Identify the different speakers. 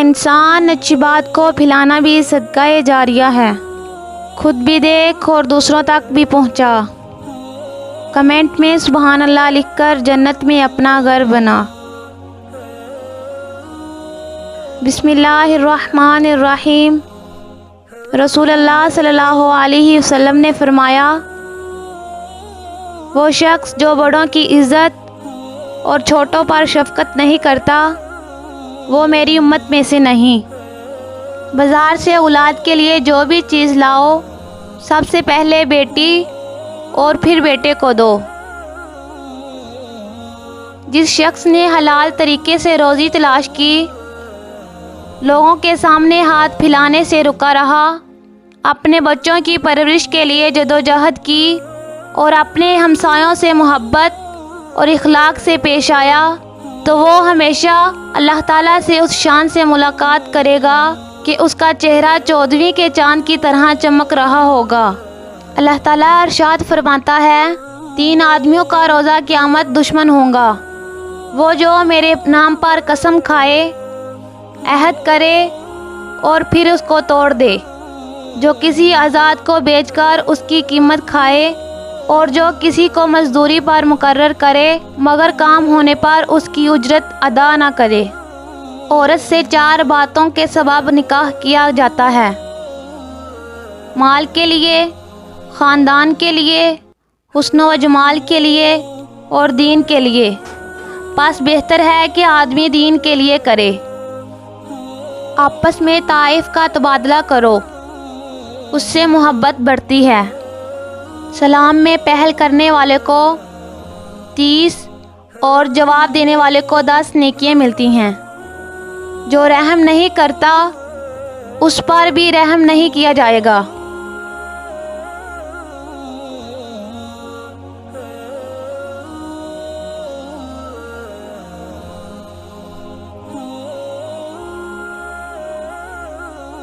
Speaker 1: انسان اچھی بات کو پھیلانا بھی صدقہ جاریہ ہے۔ خود بھی دیکھ اور دوسروں تک بھی پہنچا۔ کمنٹ میں سبحان اللہ لکھ کر جنت میں اپنا گھر بنا۔ بسم اللہ الرحمن الرحیم۔ رسول اللہ صلی اللہ علیہ وسلم نے فرمایا، وہ شخص جو بڑوں کی عزت اور چھوٹوں پر شفقت نہیں کرتا وہ میری امت میں سے نہیں۔ بازار سے اولاد کے لیے جو بھی چیز لاؤ سب سے پہلے بیٹی اور پھر بیٹے کو دو۔ جس شخص نے حلال طریقے سے روزی تلاش کی، لوگوں کے سامنے ہاتھ پھیلانے سے رکا رہا، اپنے بچوں کی پرورش کے لیے جدوجہد کی اور اپنے ہمسایوں سے محبت اور اخلاق سے پیش آیا، تو وہ ہمیشہ اللہ تعالیٰ سے اس شان سے ملاقات کرے گا کہ اس کا چہرہ 14ویں کے چاند کی طرح چمک رہا ہوگا۔ اللہ تعالیٰ ارشاد فرماتا ہے، 3 آدمیوں کا روزہ قیامت دشمن ہوگا، وہ جو میرے نام پر قسم کھائے، عہد کرے اور پھر اس کو توڑ دے، جو کسی آزاد کو بیچ کر اس کی قیمت کھائے اور جو کسی کو مزدوری پر مقرر کرے مگر کام ہونے پر اس کی اجرت ادا نہ کرے۔ عورت سے 4 باتوں کے سبب نکاح کیا جاتا ہے: مال کے لیے، خاندان کے لیے، حسن و جمال کے لیے اور دین کے لیے۔ پس بہتر ہے کہ آدمی دین کے لیے کرے۔ آپس میں تعائف کا تبادلہ کرو، اس سے محبت بڑھتی ہے۔ سلام میں پہل کرنے والے کو 30 اور جواب دینے والے کو 10 نیکیاں ملتی ہیں۔ جو رحم نہیں کرتا اس پر بھی رحم نہیں کیا جائے گا۔